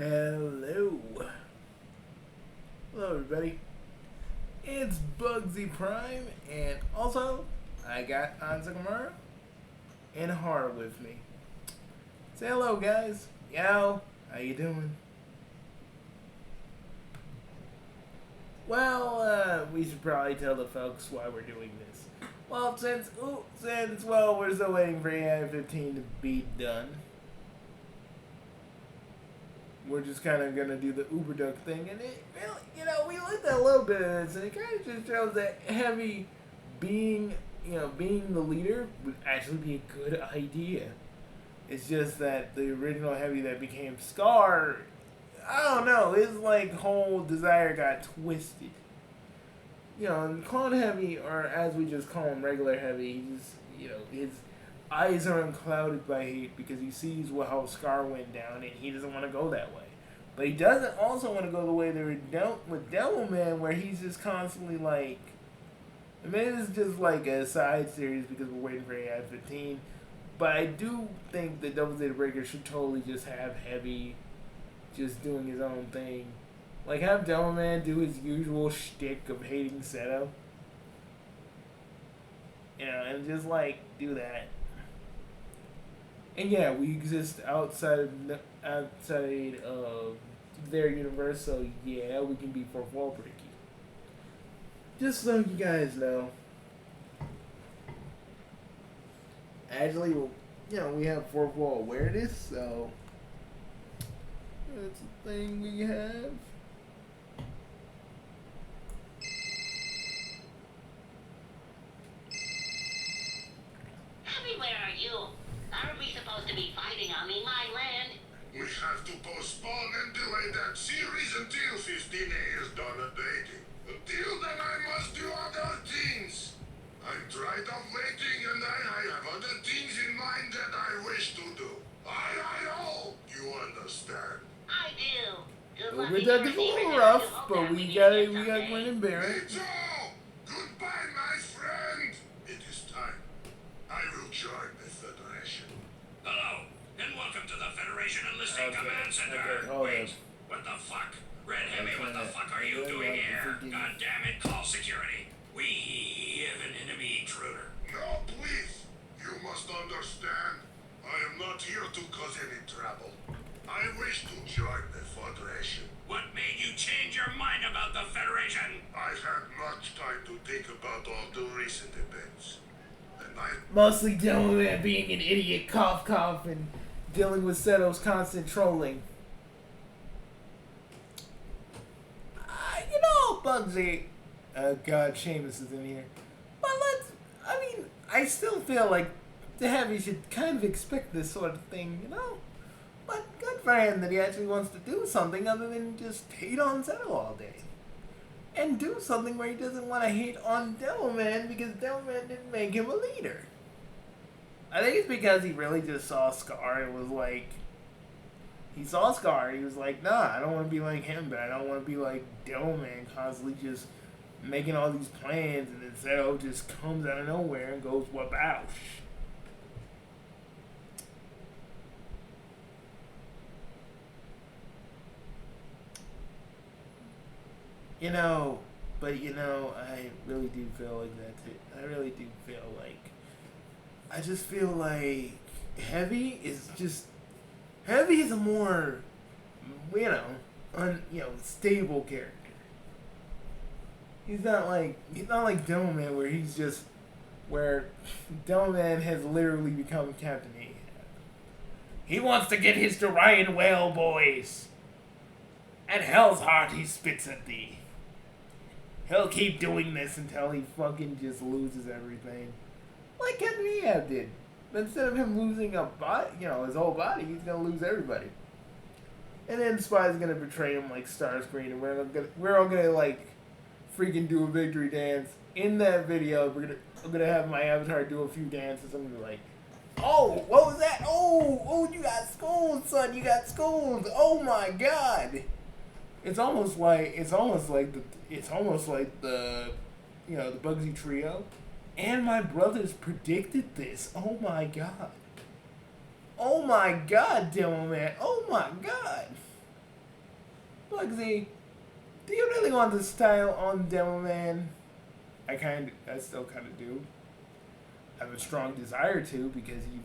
Hello. Hello, everybody. It's Bugsy Prime, and also, I got Anzakamura and Har with me. Say hello, guys. Yo, how you doing? Well, we should probably tell the folks why we're doing this. Well, since we're still waiting for AI 15 to be done, we're just kind of gonna do the uberduck thing, and it really, we looked at a little bit of this, and it kind of just shows that Heavy being the leader would actually be a good idea. It's just that the original Heavy that became Scar, I don't know, his whole desire got twisted. And Clone Heavy, or as we just call him, regular Heavy, he just, his eyes are unclouded by hate because he sees how Scar went down, and he doesn't want to go that way. But he doesn't also want to go the way they were dealt with Devilman, where he's just constantly I mean, it's just like a side series because we're waiting for AI 15. But I do think that Double Zeta Breaker should totally just have Heavy just doing his own thing. Have Devilman do his usual shtick of hating Zeta. And just do that. And yeah, we exist outside of their universe, so yeah, we can be fourth wall breaky. Just so you guys know. Actually, we have fourth wall awareness, so that's a thing we have. Where are you? Aren't we supposed to be fighting on my land? We have to postpone and delay that series until 15A is done updating. Until then, I must do other things. I'm tired of waiting, and I have other things in mind that I wish to do. I hope you understand. I do. Good luck in Uberduck your is a little endeavors, rough, and I hope but that we got someday. Gwen and Barrett. Zeta! Goodbye, my friend. It is time. I will join the Federation. Hello, and welcome to the Federation Enlisting Command Center. Hold Wait, on. what the fuck? Red Heavy, what the fuck are you doing here? God damn it, call security. We have an enemy intruder. No, please. You must understand. I am not here to cause any trouble. I wish to join the Federation. What made you change your mind about the Federation? I've had much time to think about all the recent events. And Mostly Devilman being an idiot, cough, and dealing with Seto's constant trolling. Bugsy. Oh god, Seamus is in here. But I still feel like the Heavy should kind of expect this sort of thing, But good for him that he actually wants to do something other than just hate on Zeta all day. And do something where he doesn't want to hate on Devilman because Devilman didn't make him a leader. I think it's because he really just saw Scar and was he saw Scar, he was like, nah, I don't want to be like him, but I don't want to be like Devilman, constantly just making all these plans, and then Zeta just comes out of nowhere and goes, waboush. I really do feel like that too. I really do feel I just feel like Heavy is a more, stable character. He's not like Devilman, where Devilman has literally become Captain Ahab. He wants to get his Dorian whale, boys. At Hell's Heart, he spits at thee. He'll keep doing this until he fucking just loses everything. Like Captain Ahab did. But instead of him losing a body, his whole body, he's gonna lose everybody. And then Spy's gonna betray him like Starscream, and we're all gonna freaking do a victory dance. In that video, I'm gonna have my avatar do a few dances. I'm gonna be like, oh, what was that? Oh, you got schooled, son. You got schooled. Oh my god. It's almost like the Bugsy trio. And my brothers predicted this. Oh my god. Oh my god, Devilman. Oh my god. Bugsy, do you really want the style on Devilman? I still kind of do. I have a strong desire to, because he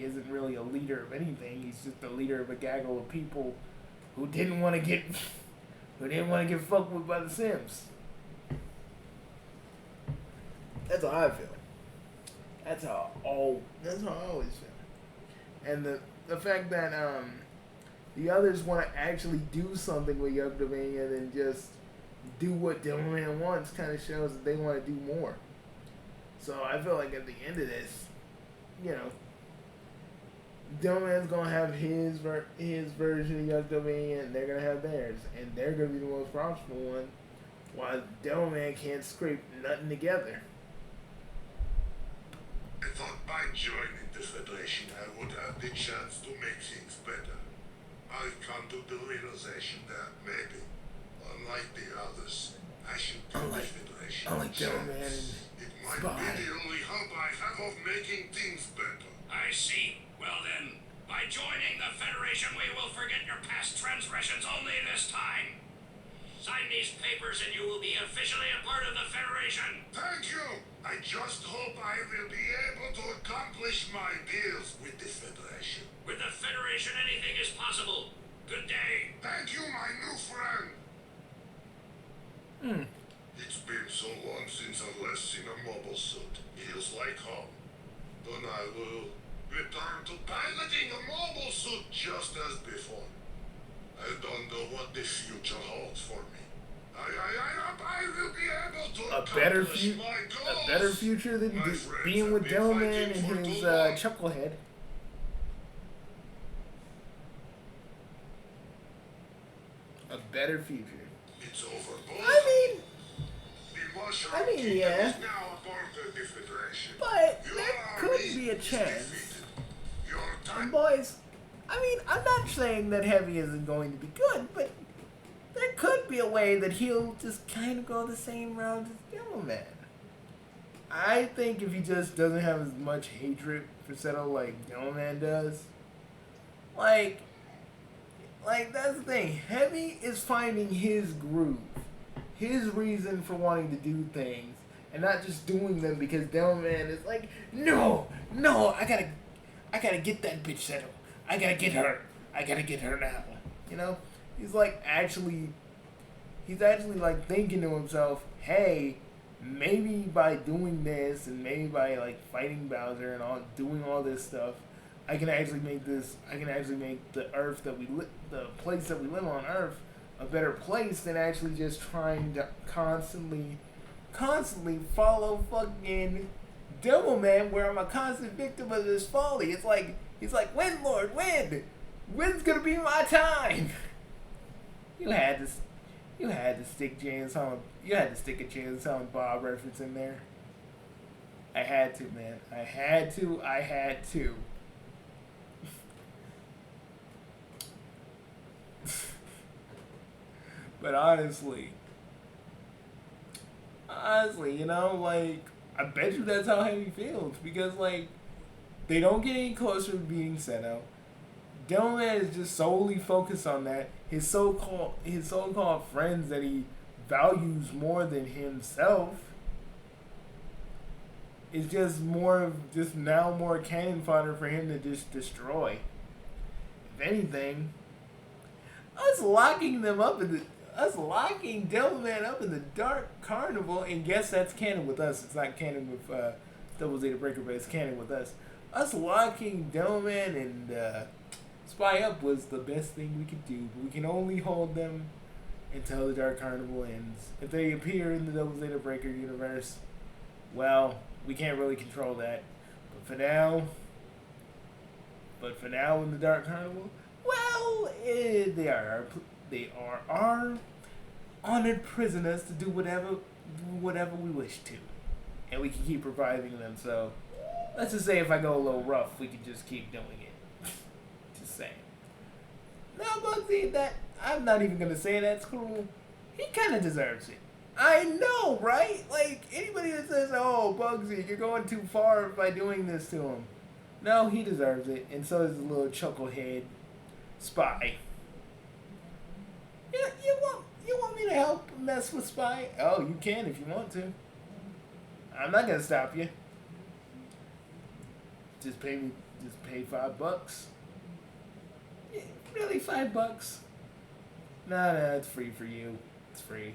isn't really a leader of anything. He's just the leader of a gaggle of people who didn't want to get fucked with by the Sims. That's how I feel. That's how I always feel. And the fact that the others want to actually do something with Young Dominion than just do what Devilman wants kind of shows that they want to do more. So I feel like at the end of this, you know, Devilman's gonna have his version of Young Dominion, and they're gonna have theirs, and they're gonna be the most profitable one, while Devilman can't scrape nothing together. I thought by joining the Federation I would have the chance to make things better. I've come to the realization that maybe, unlike the others, I should give the Federation a chance. It might be the only hope I have of making things better. I see. Well then, by joining the Federation, we will forget your past transgressions only this time. Sign these papers and you will be officially a part of the Federation. Thank you! I just hope I will be able to accomplish my deals with the Federation. With the Federation, anything is possible. Good day. Thank you, my new friend! It's been so long since I've last seen a mobile suit. Feels like home. Then I will return to piloting a mobile suit just as before. I don't know what the future holds for me. I will be able to accomplish my goals. A better future than being with Devilman and his chucklehead. A better future. It's over, boys. Yeah. But there could be a chance. And boys, I'm not saying that Heavy isn't going to be good, but there could be a way that he'll just kind of go the same route as Devilman. I think if he just doesn't have as much hatred for Zeta like Devilman does, like that's the thing. Heavy is finding his groove, his reason for wanting to do things, and not just doing them because Devilman is like, no, I gotta get that bitch settled. I gotta get her now. You know, he's actually like thinking to himself, hey, maybe by doing this and maybe by fighting Bowser and doing all this stuff, I can actually make the Earth the place that we live on Earth a better place than actually just trying to constantly follow fucking Devilman, where I'm a constant victim of this folly. It's like he's like, win, Lord, win! When's gonna be my time? You had to stick Jay and Silent. You had to stick a Jay and Silent Bob reference in there. I had to, man. I had to. But honestly, you know, I bet you that's how Heavy feels, because they don't get any closer to being Zeta. Devilman is just solely focused on that. His so-called friends that he values more than himself is just more cannon fodder for him to just destroy. If anything, us locking Devilman up in the Dark Carnival, and guess that's canon with us. It's not canon with Double Zeta Breaker, but it's canon with us. Us locking Devilman and Spy Up was the best thing we could do, but we can only hold them until the Dark Carnival ends. If they appear in the Double Zeta Breaker universe, well, we can't really control that. But for now in the Dark Carnival, well, they are our honored prisoners to do whatever we wish to, and we can keep reviving them. So let's just say if I go a little rough, we can just keep doing it. Just saying. Now, Bugsy, that I'm not even gonna say that's cool. He kind of deserves it. I know, right? Anybody that says, "Oh, Bugsy, you're going too far by doing this to him," no, he deserves it, and so does the little chucklehead Spy. You want me to help mess with Spy? Oh, you can if you want to. I'm not gonna stop you. Just pay $5. Yeah, really, $5? No, it's free for you. It's free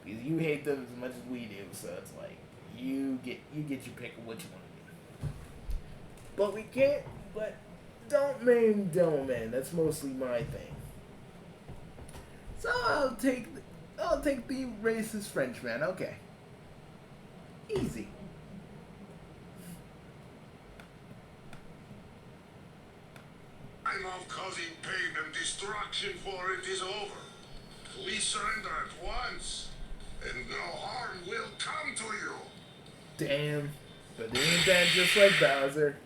because you hate them as much as we do. So it's like you get your pick of what you want to do. But we can't. But don't maim man. That's mostly my thing. So I'll take the racist Frenchman. Okay. Easy. Time of causing pain and destruction for it is over. Please surrender at once, and no harm will come to you. Damn. But isn't that just like Bowser?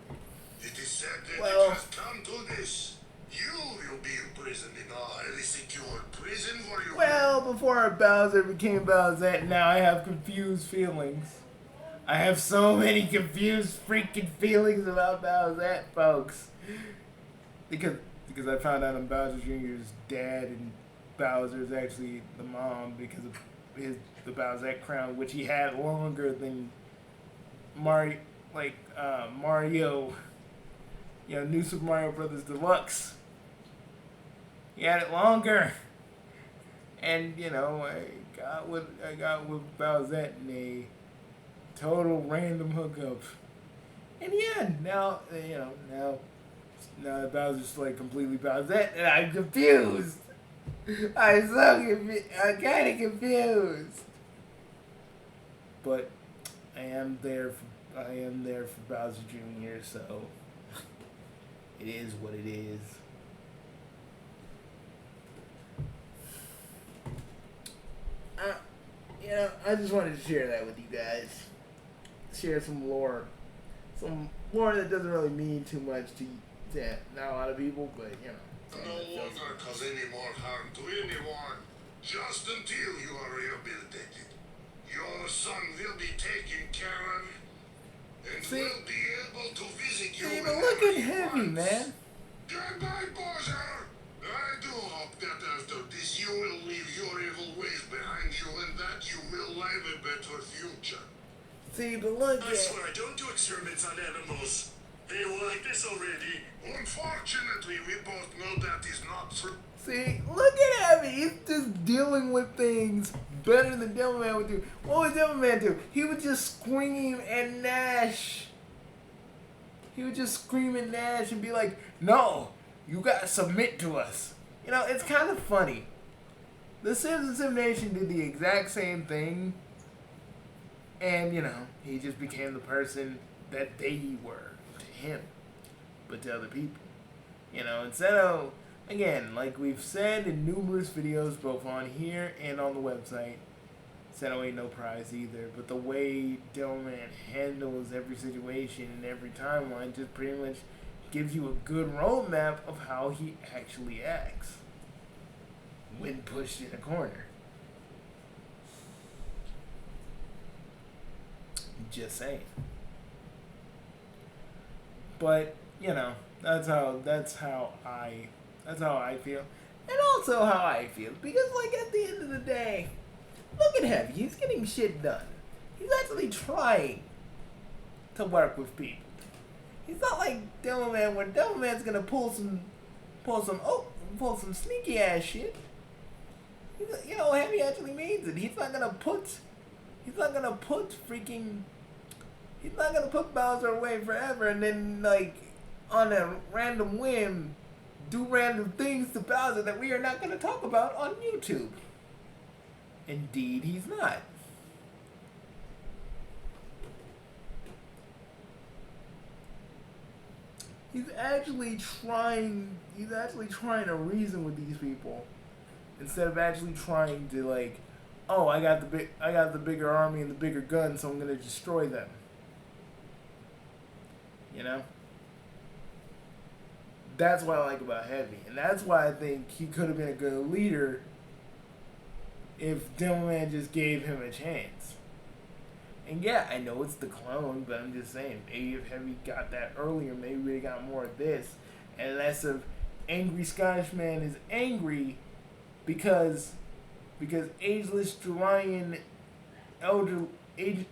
It is said that Well, it has come to this. You will be imprisoned in a highly secure prison for your... Well, before Bowser became Bowser, now I have confused feelings. I have so many confused freaking feelings about Bowser, folks. Because I found out I'm Bowser Jr.'s dad and Bowser's actually the mom because of the Bowser crown, which he had longer than Mario, New Super Mario Brothers Deluxe. He had it longer. And, I got with Bowser in a total random hookup. And yeah, now Bowser's like completely Bowser, and I'm confused. I'm kind of confused. But I am there for Bowser Jr., so it is what it is. I just wanted to share that with you guys. Share some lore. Some lore that doesn't really mean too much to not a lot of people, but, No longer cause any more harm to anyone, just until you are rehabilitated. Your son will be taken care of, and will be able to visit you but whenever look at he Heavy, wants. man. Goodbye, Bowser. I do hope that after this you will leave your evil ways behind you and that you will live a better future. See, but look I at... swear I don't do experiments on animals. They were like this already. Unfortunately, we both know that is not true. See, look at Heavy. He's just dealing with things better than Devilman would do. What would Devilman do? He would just scream and gnash. He would just scream and gnash and be like, no, you gotta submit to us. It's kind of funny. The Sims and Sim Nation did the exact same thing. And, he just became the person that they were to him. But to other people. Instead of, again, like we've said in numerous videos, both on here and on the website, Zeta ain't no prize either. But the way Devilman handles every situation and every timeline just pretty much gives you a good roadmap of how he actually acts when pushed in a corner. Just saying. But that's how I feel, and also how I feel because at the end of the day, look at Heavy. He's getting shit done. He's actually trying to work with people. He's not like Devilman, where Devilman's gonna pull some sneaky ass shit. Heavy actually means it. He's not gonna put Bowser away forever and then on a random whim do random things to Bowser that we are not gonna talk about on YouTube. Indeed, he's not. He's actually trying to reason with these people instead of actually trying to oh, I got the bigger army and the bigger gun, so I'm gonna destroy them. That's what I like about Heavy, and that's why I think he could have been a good leader if Devilman just gave him a chance. And yeah, I know it's the clone, but I'm just saying, maybe if Heavy got that earlier, maybe we got more of this, and less of angry Scottish man is angry because ageless Jorian age,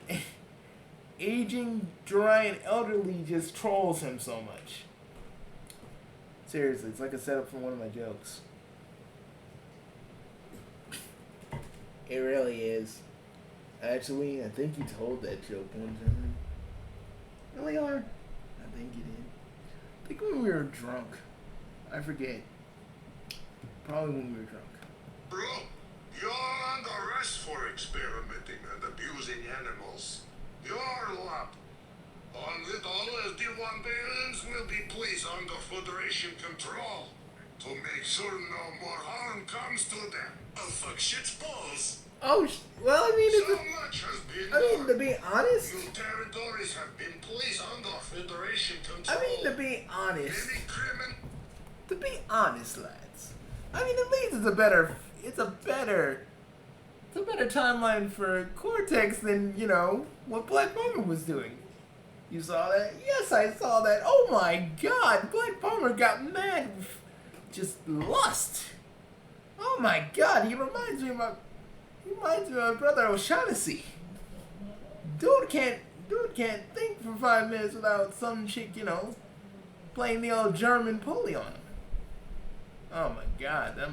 aging Jorian elderly just trolls him so much. Seriously, it's like a setup for one of my jokes. It really is. Actually, I think you told that joke one time. Really are? I think you did. I think when we were drunk. I forget. Probably when we were drunk. Bro, you're under arrest for experimenting and abusing animals. You're locked. Only the D1 aliens will be placed under Federation control to make sure no more harm comes to them. Oh fuck shit's balls. Oh, well, I mean, So much has been I mean, done. to be honest, New territories have been placed under Federation control. I mean, to be honest, Many criminals. to be honest, lads. I mean, at least it's a better timeline for Cortex than, you know, what Black Bomber was doing. You saw that? Yes, I saw that. Oh my god, Black Bomber got mad with just lust. Oh my god, he reminds me of my brother O'Shaughnessy. Dude can't think for 5 minutes without some chick, you know, playing the old German pulley on him. Oh my god, that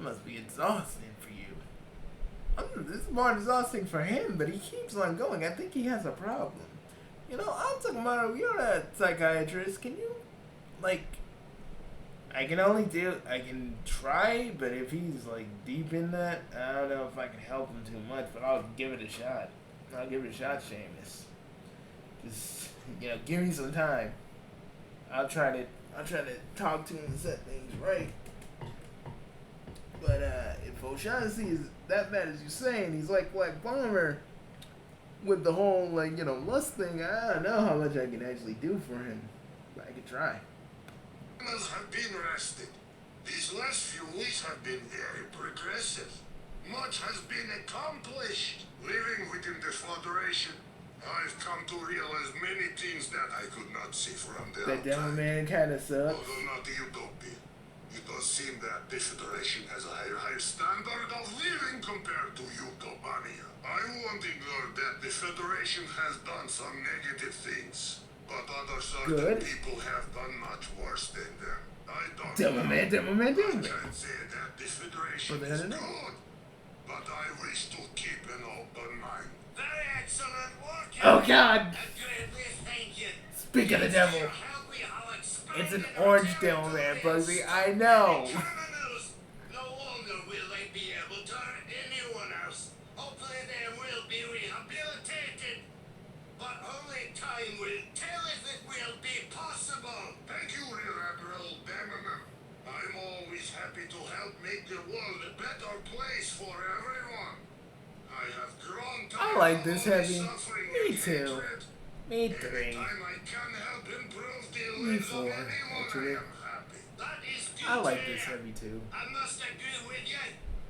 must be exhausting for you. This is more exhausting for him, but he keeps on going. I think he has a problem. You know, I'm talking about, you're a psychiatrist. Can you, like, I can try, but if he's, like, deep in that, I don't know if I can help him too much, but I'll give it a shot. I'll give it a shot, Seamus. Just, you know, give me some time. I'll try to talk to him and set things right. But, if O'Shaughnessy is that bad as you say, and he's like Black Bomber, with the whole, like, you know, lust thing, I don't know how much I can actually do for him. But I could try. Criminals have been arrested. These last few weeks have been very progressive. Much has been accomplished. Living within the Federation, I've come to realize many things that I could not see from the That Devil outside. Man kind of sucks. Although not the utopia, it does seem that the Federation has a higher standard of living compared to Utopania. I won't ignore that the Federation has done some negative things, but other certain Good. people have done much worse than them. I don't Devil Man, Devil Man, I Devil Man. can't say that the Federation But they is had good, enough. but I wish to keep an open mind. Very excellent work. Oh god! Greatly thank you. Speak of the devil. Your help, we have expanded It's an our orange Devil Man, territories. Bugsy. I know. Criminals, no longer will they be able to hurt anyone else. Hopefully they will be rehabilitated. But only time will tell if it will be possible. Thank you, Rear Admiral Bammerman. I'm always happy to help make the world a better place for everyone. I have grown tired I like of this all the heavy. suffering Me and too. hatred. Me three. Anytime I can help improve the Me lives of four, anyone, actually. I am happy. That is good. I like to this hear. heavy too. I must agree with you.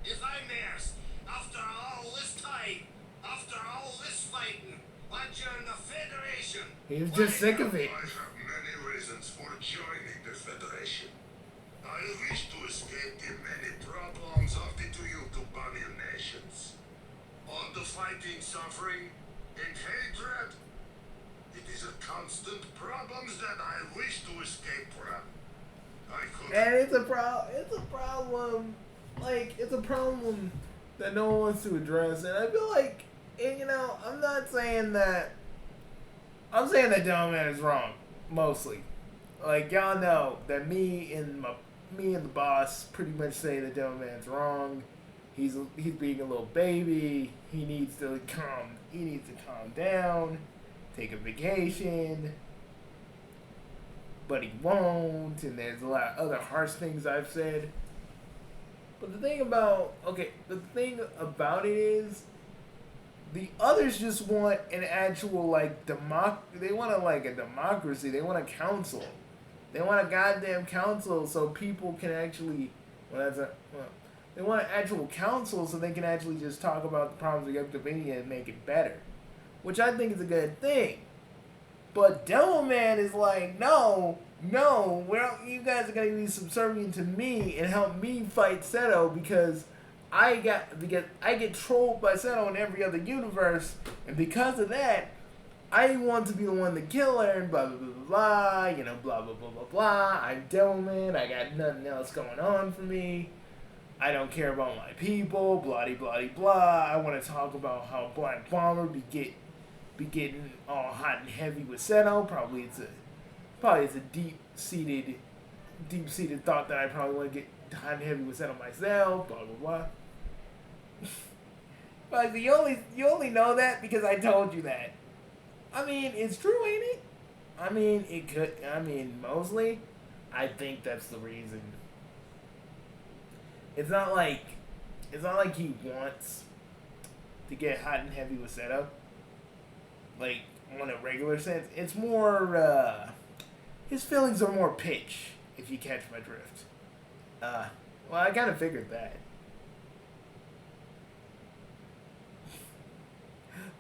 If I mares, after all this time, after all this fighting, I joined the Federation. He was just sick of it. I have many reasons for joining the Federation. I wish to escape the many problems of the two Utopanian nations. All the fighting, suffering, and hatred, it is a constant problems that I wish to escape from. I could And it's a problem. Like, it's a problem that no one wants to address. And I feel like, and, you know, I'm saying that Devil Man is wrong, mostly. Like, y'all know that me and the boss pretty much say that Devil Man's wrong. He's being a little baby. He needs to calm down, take a vacation. But he won't, and there's a lot of other harsh things I've said. But the thing about it is, the others just want an actual, like, they want a democracy. They want a council. They want a goddamn council so people can actually, they want an actual council so they can actually just talk about the problems of Utopia and make it better. Which I think is a good thing. But Devilman is like, no, you guys are gonna be subservient to me and help me fight Seto because I get trolled by Seto in every other universe, and because of that, I want to be the one to kill her and blah blah blah blah blah. You know, blah blah blah blah blah. I'm Devilman. I got nothing else going on for me. I don't care about my people. Blah blah blah. I want to talk about how Black Bomber be getting all hot and heavy with Seto. Probably it's a deep seated thought that I probably want to get hot and heavy with Seto myself. Blah blah blah. But you only know that because I told you that. I mean, it's true, ain't it? I mean, it could. I mean, mostly, I think that's the reason. It's not like he wants to get hot and heavy with Seto. Like, on a regular sense, it's more, his feelings are more pitch, if you catch my drift. Well, I kind of figured that.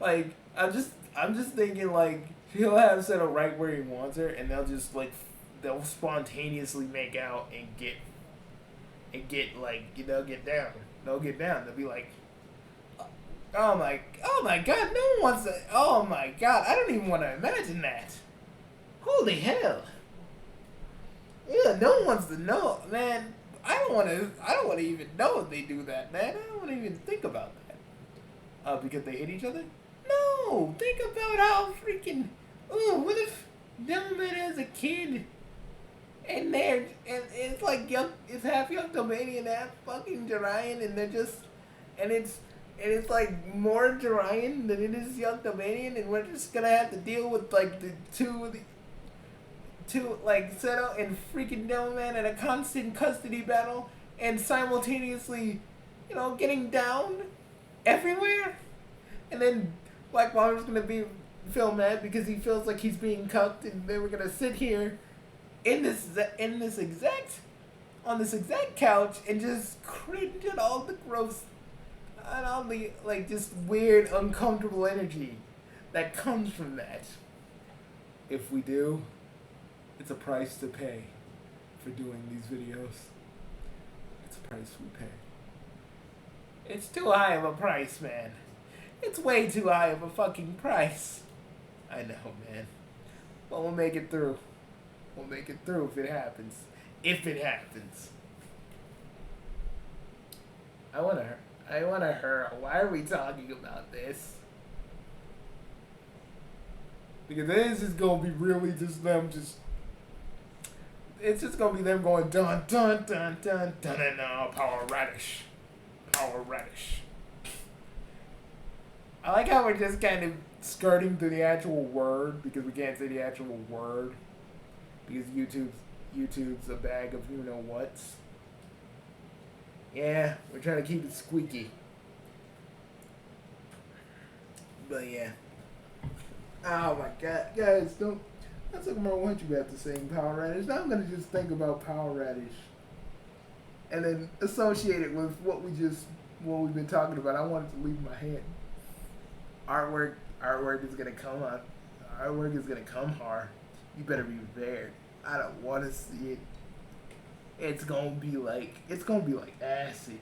Like, I'm just thinking, like, he'll have Seto right where he wants her, and they'll spontaneously make out and get they'll get down. They'll get down. They'll be like, oh my god, no one wants to, oh my god, I don't even want to imagine that. Holy hell. Yeah, no one wants to know, man. I don't want to even know if they do that, man. I don't want to even think about that. Because they hit each other? No, think about how freaking, what if Devilman has a kid and it's like it's half Young Domanian and half fucking Jorian, and they're just, and it's like more Jorian than it is Young Domanian, and we're just gonna have to deal with like the two like Seto and freaking Devilman in a constant custody battle and simultaneously, getting down everywhere, and then Black Bomber's gonna feel mad because he feels like he's being cucked, and then we're gonna sit here on this exact couch and just cringe at all the gross and all the like just weird, uncomfortable energy that comes from that. If we do, it's a price to pay for doing these videos. It's a price we pay. It's too high of a price, man. It's way too high of a fucking price. I know, man. But we'll make it through. We'll make it through if it happens. If it happens. I wanna hurl. Why are we talking about this? Because this is gonna be really just them just. It's just gonna be them going dun dun dun dun dun dun dun. Power Radish. Power Radish. I like how we're just kind of skirting through the actual word because we can't say the actual word because YouTube's a bag of you-know-whats. Yeah, we're trying to keep it squeaky. But yeah. Oh my god, guys, don't talk about what you have to say in Power Radish. Now I'm gonna just think about Power Radish and then associate it with what we've been talking about. I want it to leave my head. Artwork is gonna come on. Artwork is gonna come hard. You better be prepared. I don't want to see it. It's gonna be like acid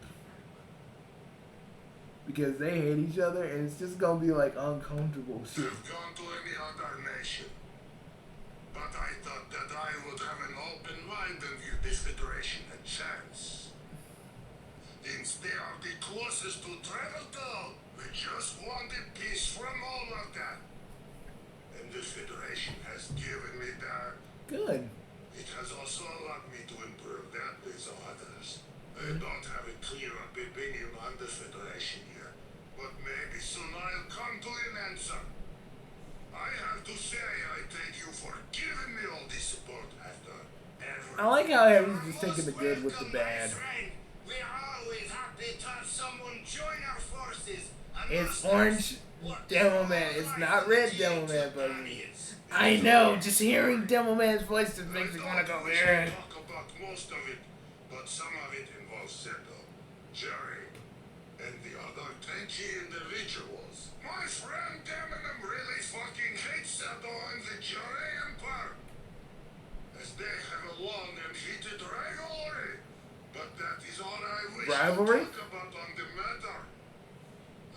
because they hate each other, and it's just gonna be like uncomfortable shit. Have gone to any other nation, but I thought that I would have an open mind and give this federation a chance. Since they are the closest to travel to, we just wanted peace from all of that. And this federation has given me that. Good. It has also allowed me to improve that with others. I don't have a clear opinion on the federation yet, but maybe soon I'll come to an answer. I have to say I thank you for giving me all this support after everything. I like how everyone's just taking the good with the bad. We're always happy to have someone join our forces. It's orange Devilman. It's not red Devilman, buddy. I know. Just hearing Devilman's voice just makes me want to go there. Talk about most of it, but some of it involves Zeta, Jerry, and the other tanky individuals. My friend Eminem really fucking hates Zeta and the Jura Empire, as they have a long and heated rivalry. But that is all I wish Rivalry? to talk about on the matter.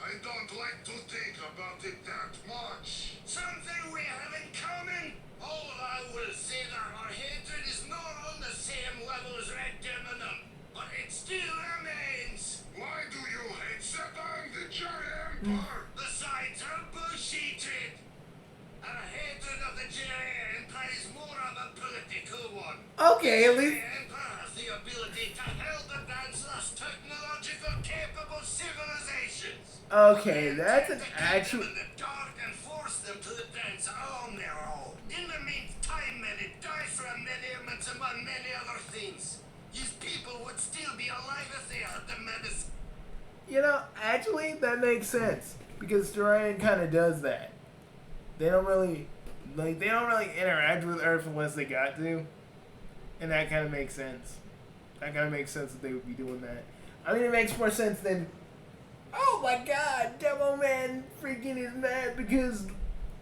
I don't like to think about it that much. Something we have in common? All I will say that our hatred is not on the same level as Red Demonum, but it still remains. Why do you hate Zeta and the Jura Empire? The sides are bullshitted. Our hatred of the Jedi Empire is more of a political one. Okay, at The least. Empire has the ability to help advance less technological capable civilizations. Okay, that's an Keep actual. them in the dark and force them to advance on their own. In the meantime, many die from many ailments among many other things. These people would still be alive if they had the medicine. You know, actually, that makes sense because Dorian kind of does that. They don't really interact with Earth unless they got to, and that kind of makes sense. That kind of makes sense that they would be doing that. I mean, it makes more sense than, oh my God, Demo Man freaking is mad because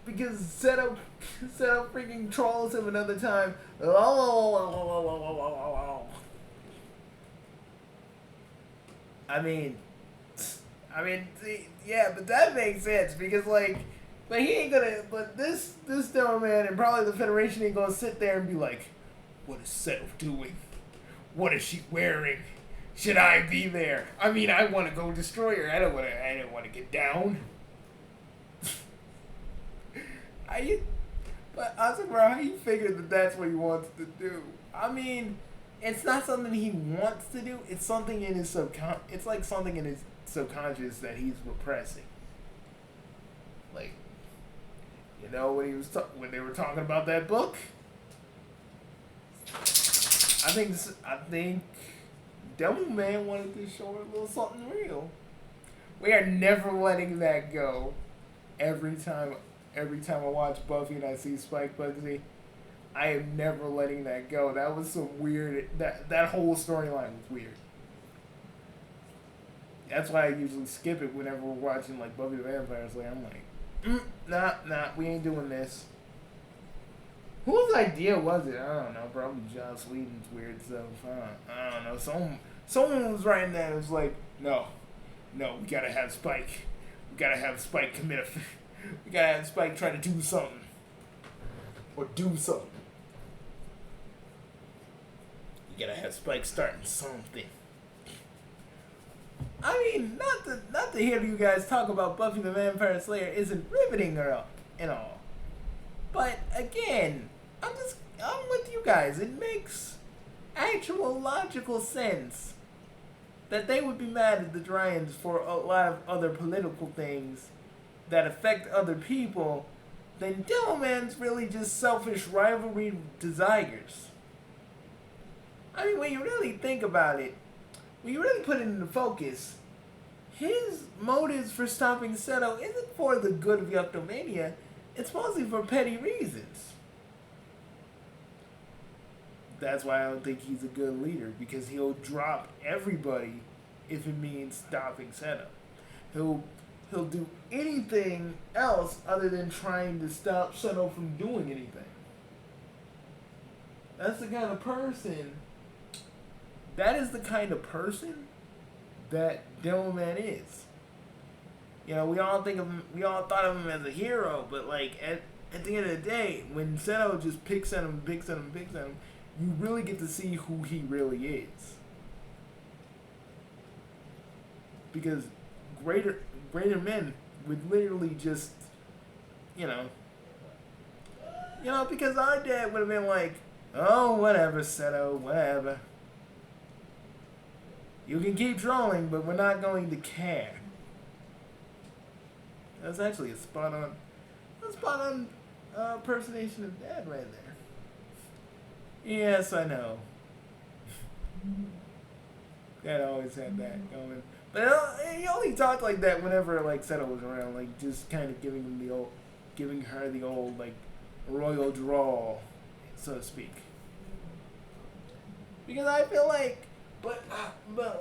Zeta freaking trolls him another time. I mean, see, yeah, but that makes sense because but he ain't gonna. But this Demo Man and probably the Federation ain't gonna sit there and be like, what is Zeta doing? What is she wearing? Should I be there? I mean, I want to go destroy her. I don't want to get down. But Asakura, how you figure that that's what he wants to do? I mean, it's not something he wants to do. It's something in his It's like something in his subconscious that he's repressing. Like, you know, when they were talking about that book. I think Devil Man wanted to show her a little something real. We are never letting that go. Every time I watch Buffy and I see Spike Bugsy, I am never letting that go. That was some weird. That whole storyline was weird. That's why I usually skip it whenever we're watching like Buffy the Vampire Slayer. I'm like, nah, we ain't doing this. Whose idea was it? I don't know. Probably Joss Whedon's weird stuff. I don't know. Someone was writing that and was like, no, we gotta have Spike. We gotta have Spike commit a. We gotta have Spike try to do something. Or do something. You gotta have Spike starting something. I mean, not to hear you guys talk about Buffy the Vampire Slayer isn't riveting or and all. But again, I'm with you guys. It makes actual logical sense that they would be mad at the Dryans for a lot of other political things that affect other people. Then Devilman's really just selfish rivalry desires. I mean, when you really think about it, when you really put it into focus, his motives for stopping Seto isn't for the good of Yuctomania. It's mostly for petty reasons. That's why I don't think he's a good leader, because he'll drop everybody if it means stopping Seto. He'll do anything else other than trying to stop Seto from doing anything. That's the kind of person. That is the kind of person that Devilman is. You know, we all thought of him as a hero, but like at the end of the day, when Seto just picks at him, you really get to see who he really is. Because greater men would literally just, because our dad would have been like, oh, whatever, Seto, whatever. You can keep trolling, but we're not going to care. That's actually a spot on impersonation of Dad right there. Yes, I know. Dad always had that going, but he only talked like that whenever like Seto was around, like just kind of giving her the old like royal drawl, so to speak. Because I feel like, but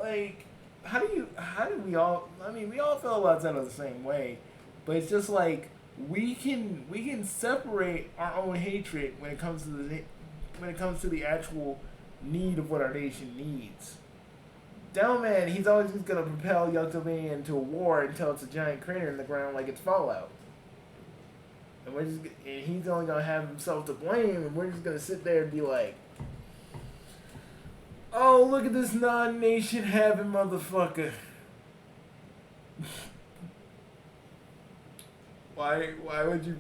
like how do we all, I mean, we all feel about Zeta the same way, but it's just like we can separate our own hatred when it comes to the actual need of what our nation needs. Delman, he's always just gonna propel Yuctopia into a war until it's a giant crater in the ground like it's Fallout. And he's only gonna have himself to blame, and we're just gonna sit there and be like, "Oh, look at this non-nation having motherfucker." Why would you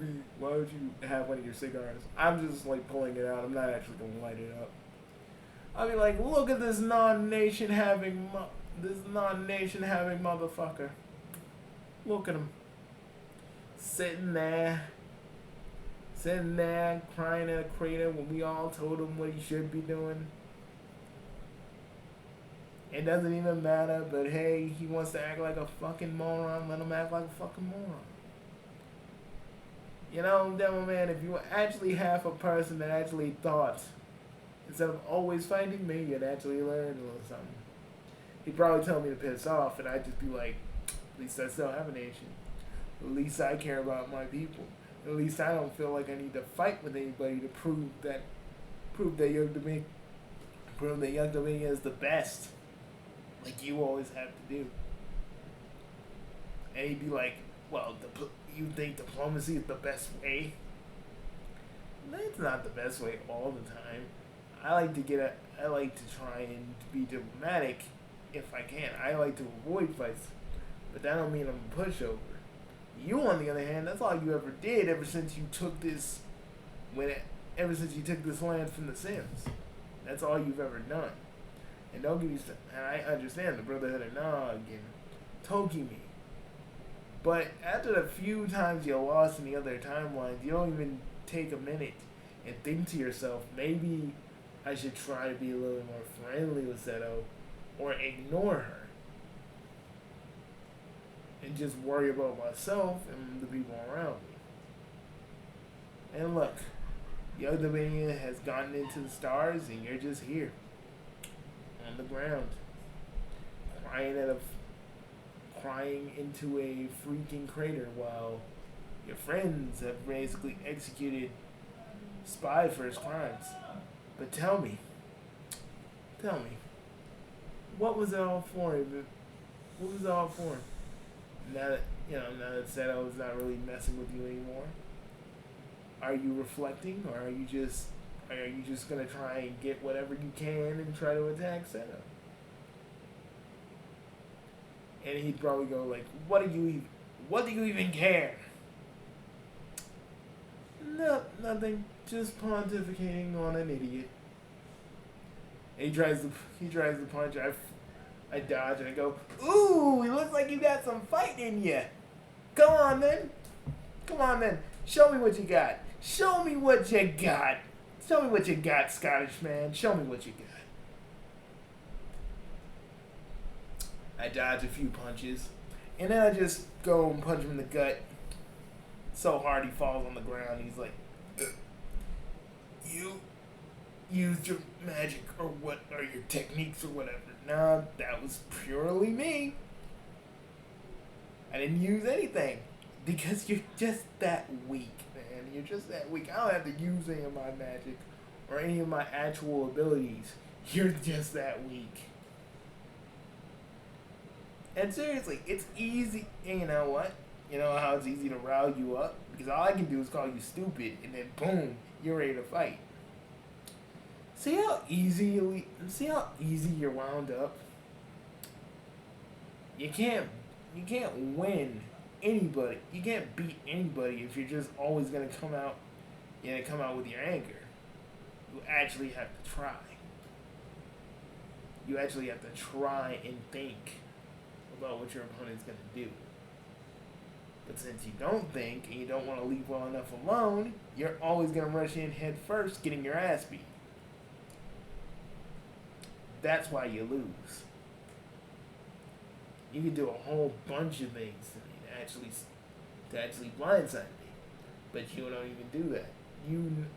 have one of your cigars? I'm just like pulling it out. I'm not actually gonna light it up. I'll be like, look at this non-nation having motherfucker. Look at him. Sitting there crying at a crater when we all told him what he should be doing. It doesn't even matter, but hey, he wants to act like a fucking moron. Let him act like a fucking moron. You know, Devil Man, if you were actually half a person that actually thought, instead of always fighting me, you'd actually learn a little something. He'd probably tell me to piss off, and I'd just be like, at least I still have a nation. At least I care about my people. At least I don't feel like I need to fight with anybody to prove that Young Dominion is the best, like you always have to do. And he'd be like, well, you think diplomacy is the best way? That's not the best way all the time. I like to try and be diplomatic if I can. I like to avoid fights, but that don't mean I'm a pushover. You, on the other hand, that's all you ever did ever since you took this land from the Sims. That's all you've ever done. And don't get me started. And I understand the Brotherhood of Nog and Tokimi. But after the few times you lost in the other timelines, you don't even take a minute and think to yourself, maybe I should try to be a little more friendly with Seto, or ignore her and just worry about myself and the people around me. And look, Young Dominion has gotten into the stars, and you're just here on the ground, crying into a freaking crater while your friends have basically executed Spy for his crimes. But tell me, what was it all for? What was it all for? Now that Seto is not really messing with you anymore, are you reflecting, or are you just gonna try and get whatever you can and try to attack Seto? And he'd probably go like, what do you even care? No, nothing. Just pontificating on an idiot. And he tries to punch. I dodge and I go, ooh, it looks like you got some fight in you. Come on then. Show me what you got. Show me what you got, Scottish man. Show me what you got. I dodge a few punches, and then I just go and punch him in the gut so hard he falls on the ground. He's like, you used your magic or what, or your techniques or whatever. No, that was purely me. I didn't use anything because you're just that weak, man. You're just that weak. I don't have to use any of my magic or any of my actual abilities. You're just that weak. And seriously, it's easy. And you know what? You know how it's easy to rile you up? Because all I can do is call you stupid, and then boom, you're ready to fight. See how easy you're wound up? You can't win anybody. You can't beat anybody if you're just always gonna come out with your anger. You actually have to try. You actually have to try and think about what your opponent's gonna do. But since you don't think and you don't want to leave well enough alone, you're always gonna rush in head first, getting your ass beat. That's why you lose. You can do a whole bunch of things to me to actually blindside me, but you don't even do that. You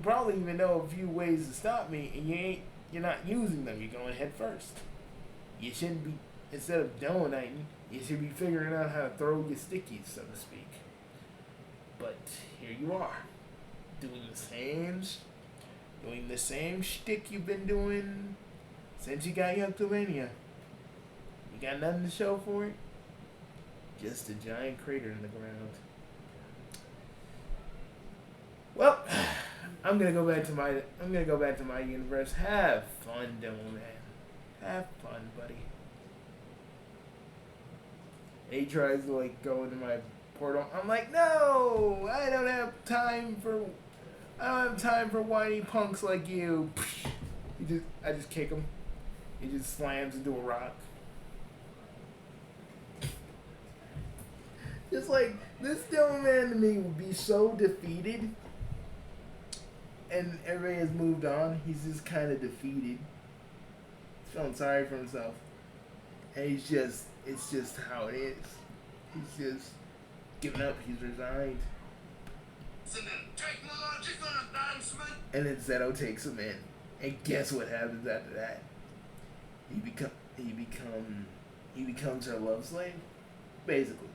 probably even know a few ways to stop me, and you're not using them. You're going head first. You shouldn't be, instead of donating, you should be figuring out how to throw your stickies, so to speak. But here you are, doing the same shtick you've been doing since you got Yuctylania. You got nothing to show for it? Just a giant crater in the ground. Well, I'm gonna go back to my universe. Have fun, Demo Man. Have fun, buddy. And he tries to like go into my portal. I'm like, no, I don't have time for whiny punks like you. I just kick him. He just slams into a rock. Just like, this Demo Man to me would be so defeated. And everybody has moved on. He's just kind of defeated. He's feeling sorry for himself. And it's just how it is. He's just giving up. He's resigned. It's an technological advancement. And then Zeta takes him in. And guess what happens after that? He becomes her love slave. Basically.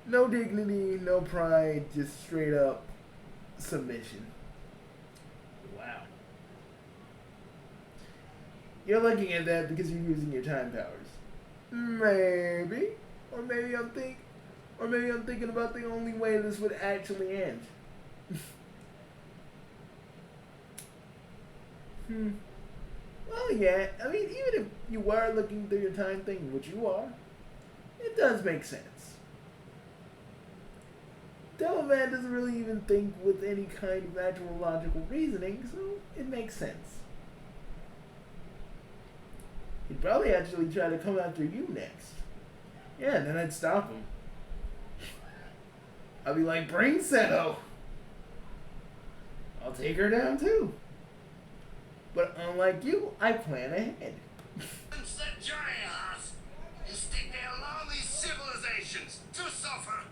No dignity, no pride, just straight up submission. Wow. You're looking at that because you're using your time powers. Maybe. Or maybe I'm thinking about the only way this would actually end. Well, yeah. I mean, even if you are looking through your time thing, which you are, it does make sense. Devil Man doesn't really even think with any kind of natural logical reasoning, so it makes sense. He'd probably actually try to come after you next. Yeah, and then I'd stop him. I'd be like, bring Seto! I'll take her down too. But unlike you, I plan ahead. It's the giant ass. Instead they allow these civilizations to suffer.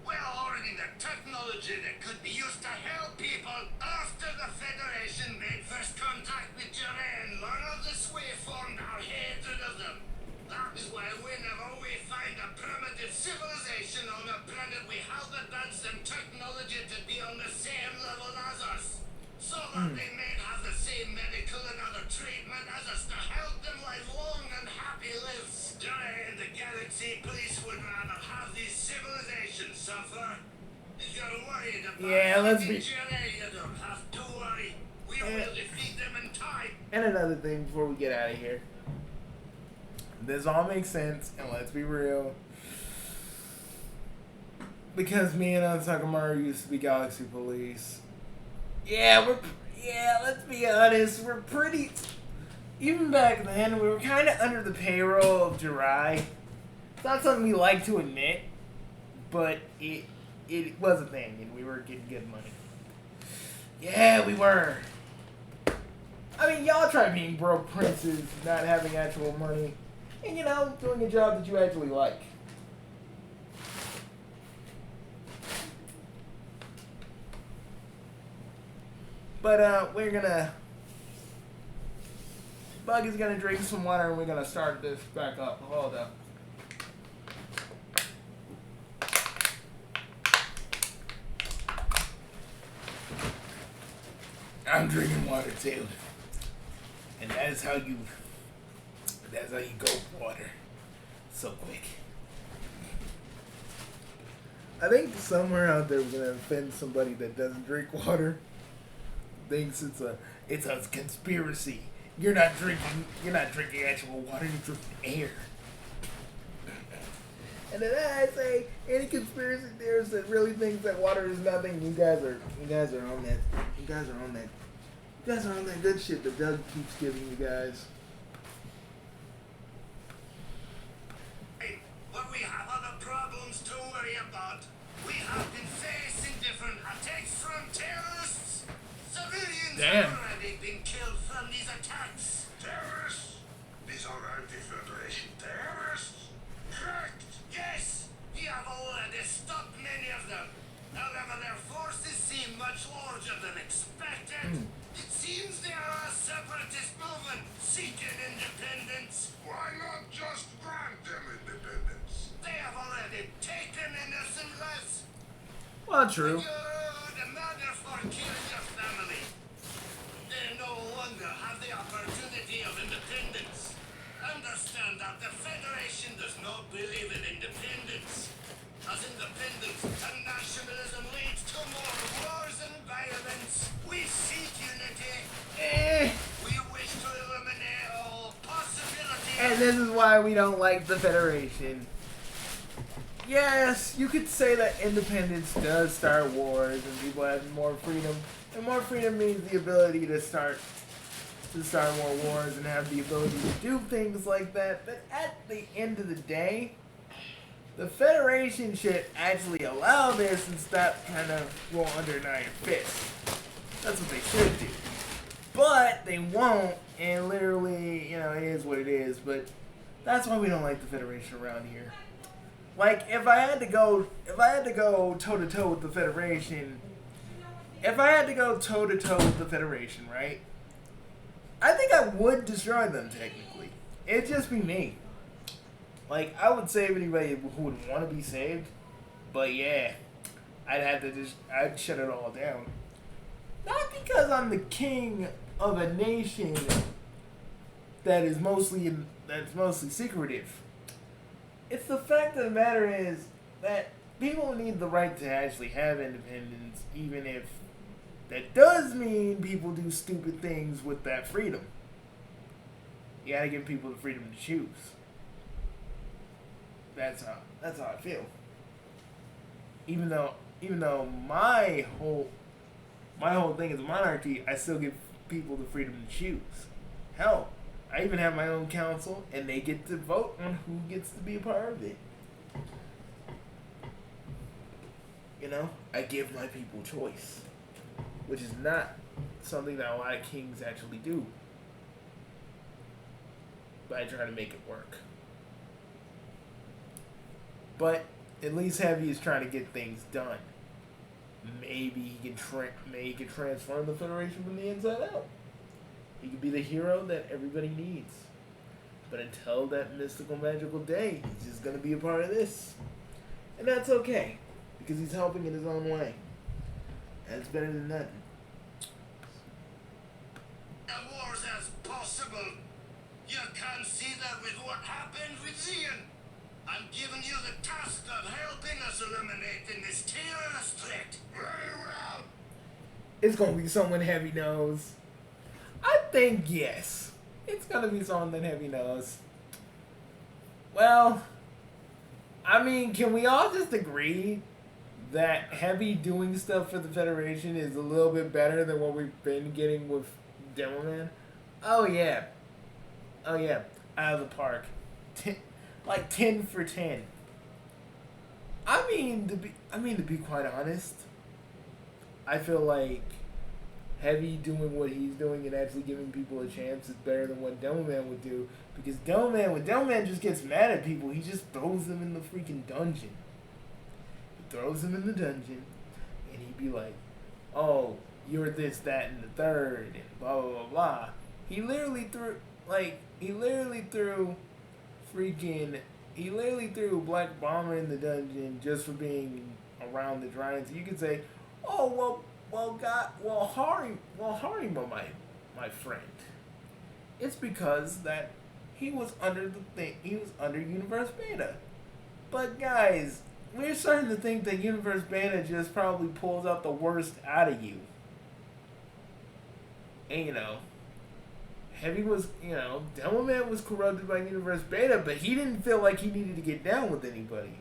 We're already the technology that could be used to help people after the Federation made first contact with Jiren. None of this way formed our hatred of them. That is why whenever we find a primitive civilization on a planet, we help advance them technology to be on the same level as us. So that they may have the same medical and other treatment as us to help them live long and happy lives. Jiren and the Galaxy Police would rather have these civilizations suffer. If you're worried about Jiren, you don't have to worry. We will defeat them in time. And another thing before we get out of here. This all makes sense, and let's be real. Because me and Sakamoto used to be Galaxy Police. Let's be honest, we're pretty... Even back then, we were kind of under the payroll of Jirai. It's not something we like to admit, but it was a thing, and we were getting good money. Yeah, we were. I mean, y'all try being broke princes, not having actual money, and, you know, doing a job that you actually like. But, we're gonna... Bug is gonna drink some water and we're gonna start this back up. Hold up. I'm drinking water too. And that's how you go for water. So quick. I think somewhere out there we're gonna offend somebody that doesn't drink water. Thinks it's a conspiracy. You're not drinking actual water, you're drinking air. And then I say, any conspiracy theorist that really thinks that water is nothing, you guys are on that. You guys are on that good shit that Doug keeps giving you guys. But we have other problems to worry about. We have been facing different attacks from terrorists. Civilians have already been killed from these attacks. Terrorists? These are anti-Federation terrorists? Correct. Yes, we have already stopped many of them. However, their forces seem much larger than expected. It seems they are a separatist movement seeking independence. Why not just grant them independence? They have already taken innocent lives. Well, true. You demand for killing your family. They no longer have the opportunity of independence. Understand that the Federation does not believe in independence. As independence and nationalism leads to more wars and violence, we seek unity. We wish to eliminate all possibilities. And this is why we don't like the Federation. Yes, you could say that independence does start wars and people have more freedom. And more freedom means the ability to start more wars and have the ability to do things like that. But at the end of the day, the Federation should actually allow this and stop kind of roll under an iron fist. That's what they should do. But they won't, and literally, it is what it is. But that's why we don't like the Federation around here. Like, if I had to go toe to toe with the Federation, right? I think I would destroy them technically. It'd just be me. Like, I would save anybody who would want to be saved, but yeah, I'd shut it all down. Not because I'm the king of a nation that's mostly secretive. It's the fact of the matter is that people need the right to actually have independence, even if that does mean people do stupid things with that freedom. You gotta give people the freedom to choose. That's how I feel. Even though my whole thing is monarchy, I still give people the freedom to choose. Hell, I even have my own council, and they get to vote on who gets to be a part of it. I give my people choice, which is not something that a lot of kings actually do. But I try to make it work. But at least Heavy is trying to get things done. Maybe he can transform the Federation from the inside out. He could be the hero that everybody needs. But until that mystical, magical day, he's just going to be a part of this. And that's okay, because he's helping in his own way. And it's better than nothing. The wars as possible. You can see that with what happened with Zion. I'm giving you the task of helping us eliminating this terrorist threat. Very well. It's going to be someone Heavy knows. I think yes. It's going to be someone that Heavy knows. Well, I mean, can we all just agree that Heavy doing stuff for the Federation is a little bit better than what we've been getting with Demoman? Oh yeah. Out of the park. 10 for 10. I mean, to be quite honest, I feel like Heavy doing what he's doing and actually giving people a chance is better than what Demoman would do. Because when Demoman just gets mad at people, he just throws them in the freaking dungeon. He throws them in the dungeon, and he'd be like, "Oh, you're this, that, and the third, and blah blah blah blah." He literally threw Black Bomber in the dungeon just for being around the Giants. You could say, "Oh Harima, my friend." It's because that he was under Universe Beta. But guys, we're starting to think that Universe Beta just probably pulls out the worst out of you. And Heavy was, Demoman was corrupted by Universe Beta, but he didn't feel like he needed to get down with anybody.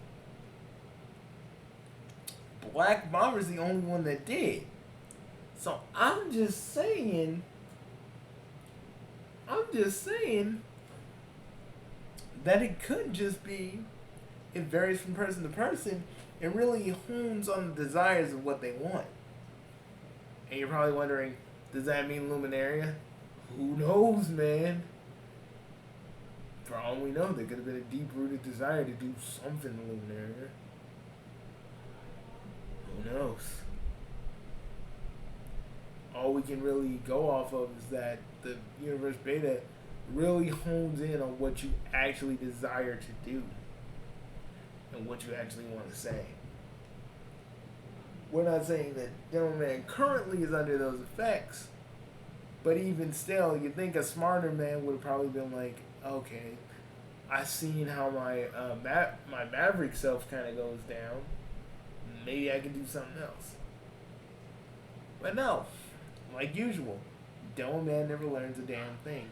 Black Bomber's the only one that did. So I'm just saying that it could just be, it varies from person to person. It really hones on the desires of what they want. And you're probably wondering, does that mean Luminaria? Who knows, man? For all we know, there could have been a deep-rooted desire to do something to Luminaria. Who knows? All we can really go off of is that the Universe Beta really hones in on what you actually desire to do and what you actually want to say. We're not saying that Devilman currently is under those effects, but even still, you think a smarter man would have probably been like, okay, I seen how my my Maverick self kind of goes down. Maybe I can do something else. But no, like usual, Devilman never learns a damn thing.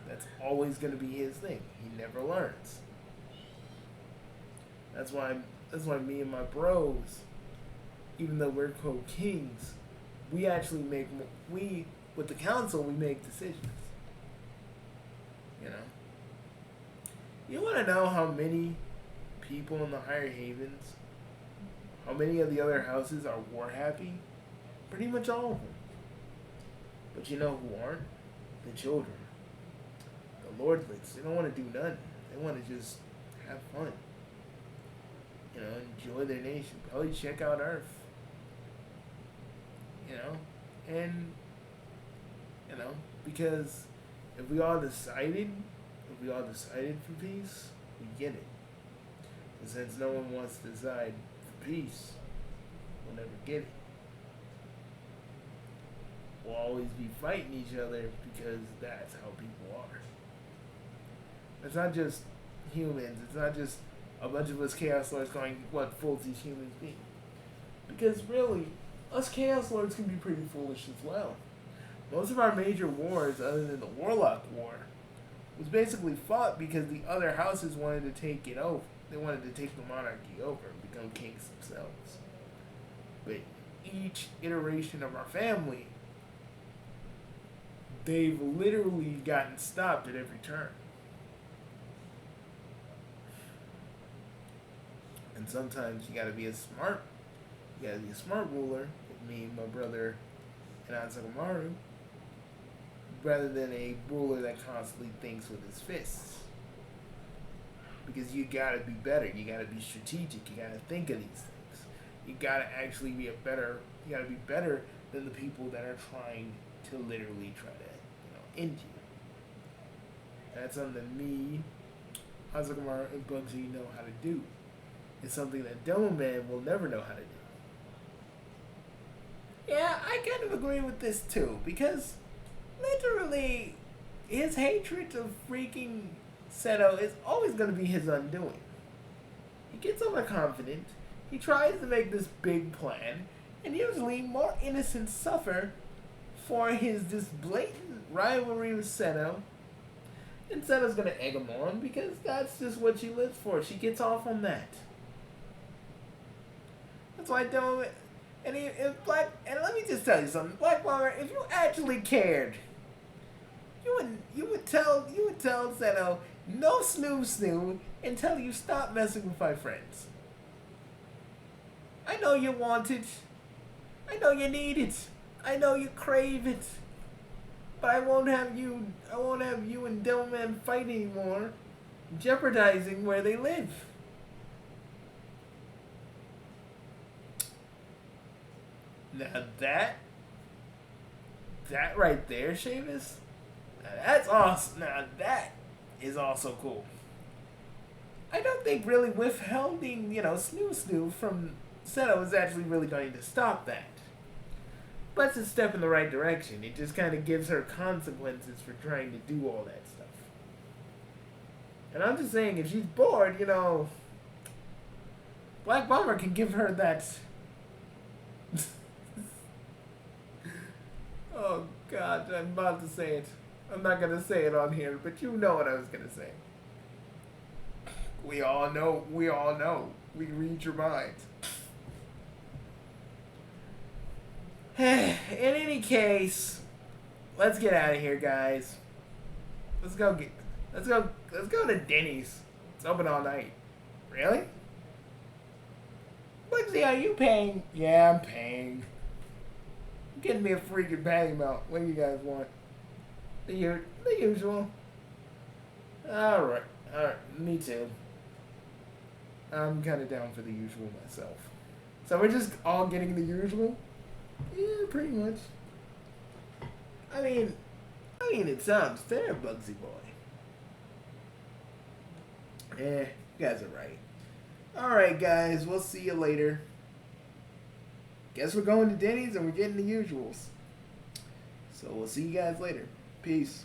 That's always going to be his thing. He never learns. That's why me and my bros, even though we're co-kings, we actually with the council, we make decisions. You know? You want to know how many people in the Higher Havens, how many of the other houses are war happy? Pretty much all of them. But you know who aren't? The children. The lordlets. They don't want to do nothing. They want to just have fun. You know, enjoy their nation. Probably check out Earth. You know? And, you know, because if we all decided for peace, we get it. And since no one wants to decide for peace, we'll never get it. We'll always be fighting each other because that's how people are. It's not just humans. It's not just a bunch of us Chaos Lords going, what fools these humans be. Because really, us Chaos Lords can be pretty foolish as well. Most of our major wars, other than the Warlock War, was basically fought because the other houses wanted to take it over. They wanted to take the monarchy over and become kings themselves. But each iteration of our family, they've literally gotten stopped at every turn. And sometimes you gotta be a smart ruler, like me and my brother and Ansakamaru, rather than a ruler that constantly thinks with his fists. Because you gotta be better, you gotta be strategic, you gotta think of these things. You gotta actually be better than the people that are trying to literally try to, end you. That's something me, Ansakamaru, and Bugsy know how to do. It's something that Devilman will never know how to do. Yeah, I kind of agree with this too, because literally, his hatred of freaking Zeta is always going to be his undoing. He gets overconfident, he tries to make this big plan, and usually more innocents suffer for his this blatant rivalry with Zeta. And Zeta's going to egg him on because that's just what she lives for. She gets off on that. That's why Devilman. And let me just tell you something, Black Bomber. If you actually cared, you would tell Zeno no snoo until you stop messing with my friends. I know you want it. I know you need it. I know you crave it. But I won't have you and Devilman fight anymore, jeopardizing where they live. Now that right there, Shavis, that's awesome. Now that is also cool. I don't think really withholding, snoo from Zeta was actually really going to stop that. But it's a step in the right direction. It just kind of gives her consequences for trying to do all that stuff. And I'm just saying, if she's bored, Black Bomber can give her that. Oh God, I'm about to say it. I'm not gonna say it on here, but you know what I was gonna say. We all know. We read your mind. In any case, let's get out of here, guys. Let's go to Denny's. It's open all night. Really? Bugsy, are you paying? Yeah, I'm paying. Getting me a freaking patty melt. What do you guys want? The usual. Alright, me too. I'm kind of down for the usual myself. So we're just all getting the usual? Yeah, pretty much. I mean, it sounds fair, Bugsy boy. You guys are right. Alright, guys. We'll see you later. Guess we're going to Denny's and we're getting the usuals. So we'll see you guys later. Peace.